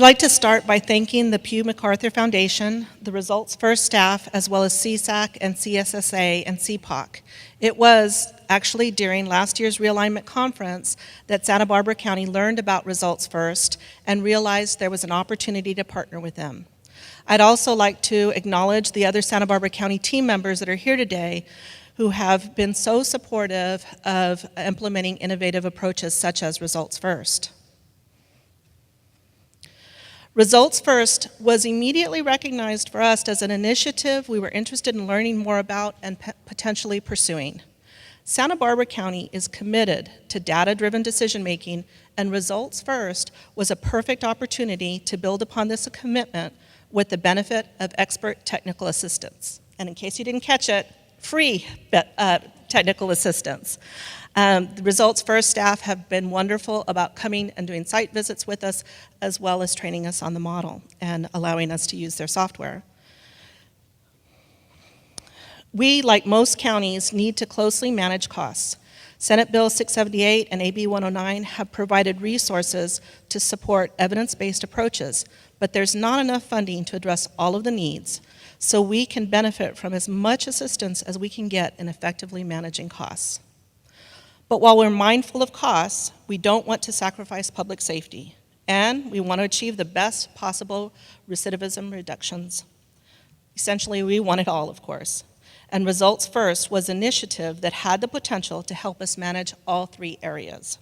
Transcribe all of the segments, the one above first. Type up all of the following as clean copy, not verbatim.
I'd like to start by thanking the Pew MacArthur Foundation, the Results First staff, as well as CSAC and CSSA and CPOC. It was actually during last year's Realignment Conference that Santa Barbara County learned about Results First and realized there was an opportunity to partner with them. I'd also like to acknowledge the other Santa Barbara County team members that are here today who have been so supportive of implementing innovative approaches such as Results First. Results First was immediately recognized for us as an initiative we were interested in learning more about and potentially pursuing. Santa Barbara County is committed to data-driven decision-making, and Results First was a perfect opportunity to build upon this commitment with the benefit of expert technical assistance. And in case you didn't catch it, free technical assistance. The Results First staff have been wonderful about coming and doing site visits with us, as well as training us on the model and allowing us to use their software. We, like most counties, need to closely manage costs. Senate Bill 678 and AB 109 have provided resources to support evidence-based approaches, but there's not enough funding to address all of the needs, so we can benefit from as much assistance as we can get in effectively managing costs. But while we're mindful of costs, we don't want to sacrifice public safety, and we want to achieve the best possible recidivism reductions. Essentially, we want it all, of course. And Results First was an initiative that had the potential to help us manage all three areas.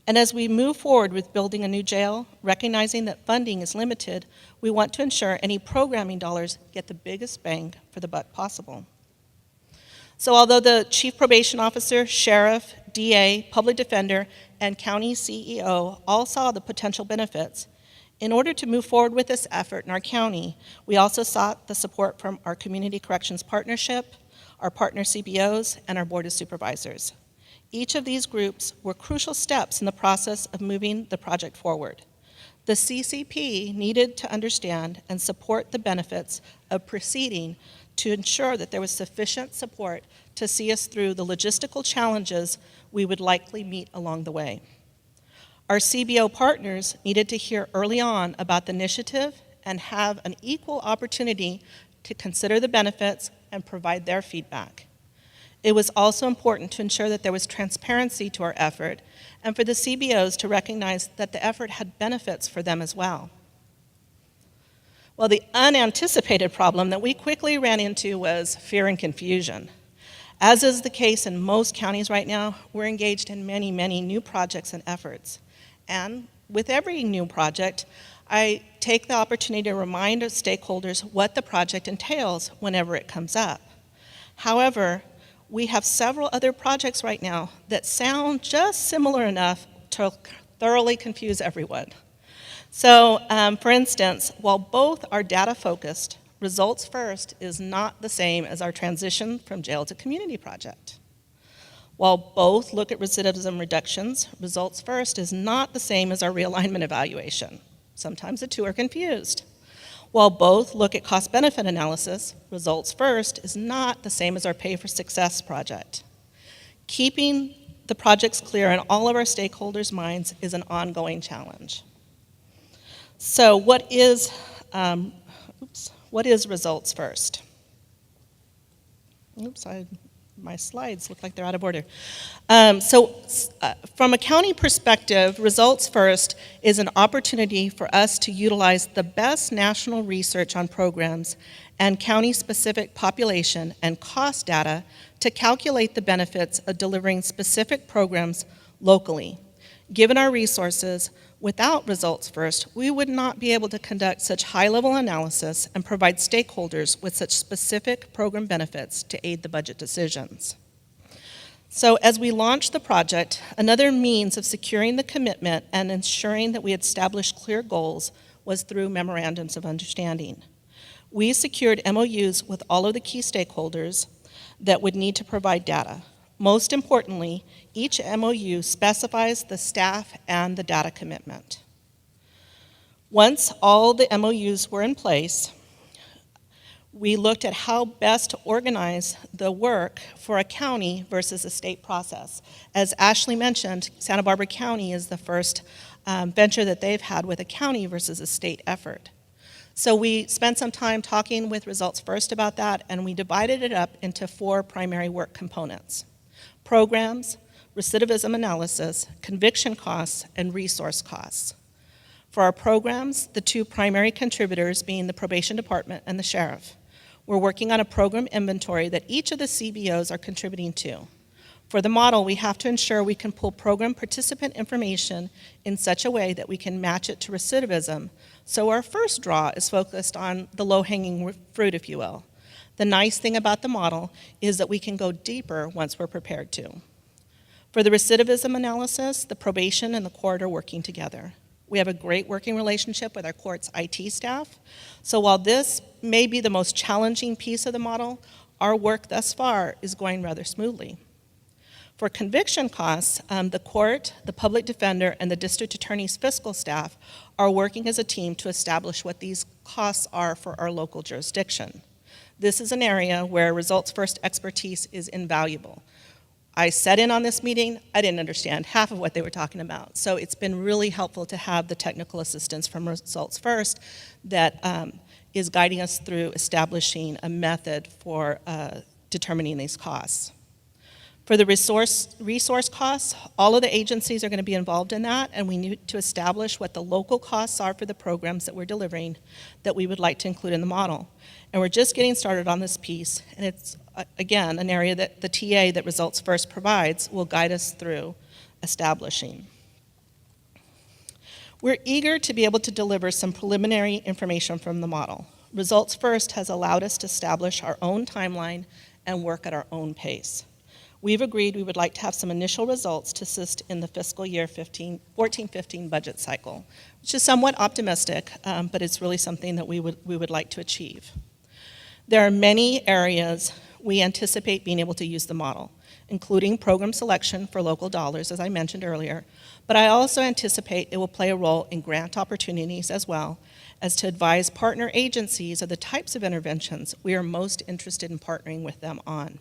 And as we move forward with building a new jail, recognizing that funding is limited, we want to ensure any programming dollars get the biggest bang for the buck possible. So although the Chief Probation Officer, Sheriff, DA, Public Defender, and County CEO all saw the potential benefits, in order to move forward with this effort in our county, we also sought the support from our Community Corrections Partnership, our partner CBOs, and our Board of Supervisors. Each of these groups were crucial steps in the process of moving the project forward. The CCP needed to understand and support the benefits of proceeding to ensure that there was sufficient support to see us through the logistical challenges we would likely meet along the way. Our CBO partners needed to hear early on about the initiative and have an equal opportunity to consider the benefits and provide their feedback. It was also important to ensure that there was transparency to our effort and for the CBOs to recognize that the effort had benefits for them as well. Well, the unanticipated problem that we quickly ran into was fear and confusion. As is the case in most counties right now, we're engaged in many, many new projects and efforts. And with every new project, I take the opportunity to remind our stakeholders what the project entails whenever it comes up. However, we have several other projects right now that sound just similar enough to thoroughly confuse everyone. So, for instance, while both are data-focused, Results First is not the same as our transition from jail to community project. While both look at recidivism reductions, Results First is not the same as our realignment evaluation. Sometimes the two are confused. While both look at cost-benefit analysis, Results First is not the same as our Pay for Success project. Keeping the projects clear in all of our stakeholders' minds is an ongoing challenge. So what is Results First? My slides look like they're out of order. From a county perspective, Results First is an opportunity for us to utilize the best national research on programs and county-specific population and cost data to calculate the benefits of delivering specific programs locally. Given our resources, without Results First, we would not be able to conduct such high-level analysis and provide stakeholders with such specific program benefits to aid the budget decisions. So as we launched the project, another means of securing the commitment and ensuring that we established clear goals was through memorandums of understanding. We secured MOUs with all of the key stakeholders that would need to provide data. Most importantly, each MOU specifies the staff and the data commitment. Once all the MOUs were in place, we looked at how best to organize the work for a county versus a state process. As Ashley mentioned, Santa Barbara County is the first venture that they've had with a county versus a state effort. So we spent some time talking with Results First about that, and we divided it up into 4 primary work components: programs, recidivism analysis, conviction costs, and resource costs. For our programs, the 2 primary contributors being the probation department and the sheriff. We're working on a program inventory that each of the CBOs are contributing to. For the model, we have to ensure we can pull program participant information in such a way that we can match it to recidivism. So our first draw is focused on the low-hanging fruit, if you will. The nice thing about the model is that we can go deeper once we're prepared to. For the recidivism analysis, the probation and the court are working together. We have a great working relationship with our court's IT staff. So while this may be the most challenging piece of the model, our work thus far is going rather smoothly. For conviction costs, the court, the public defender, and the district attorney's fiscal staff are working as a team to establish what these costs are for our local jurisdiction. This is an area where Results First expertise is invaluable. I sat in on this meeting, I didn't understand half of what they were talking about. So it's been really helpful to have the technical assistance from Results First that is guiding us through establishing a method for determining these costs. For the resource costs, all of the agencies are going to be involved in that, and we need to establish what the local costs are for the programs that we're delivering that we would like to include in the model. And we're just getting started on this piece, and it's, again, an area that the TA that Results First provides will guide us through establishing. We're eager to be able to deliver some preliminary information from the model. Results First has allowed us to establish our own timeline and work at our own pace. We've agreed we would like to have some initial results to assist in the fiscal year 14-15 budget cycle, which is somewhat optimistic, but it's really something that we would like to achieve. There are many areas we anticipate being able to use the model, including program selection for local dollars, as I mentioned earlier, but I also anticipate it will play a role in grant opportunities as well as to advise partner agencies of the types of interventions we are most interested in partnering with them on.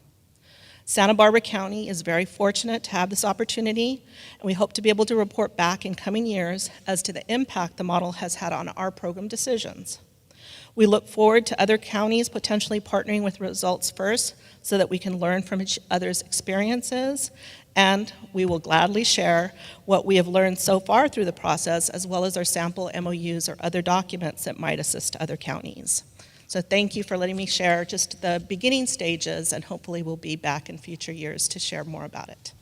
Santa Barbara County is very fortunate to have this opportunity, and we hope to be able to report back in coming years as to the impact the model has had on our program decisions. We look forward to other counties potentially partnering with Results First so that we can learn from each other's experiences, and we will gladly share what we have learned so far through the process, as well as our sample MOUs or other documents that might assist other counties. So thank you for letting me share just the beginning stages, and hopefully we'll be back in future years to share more about it.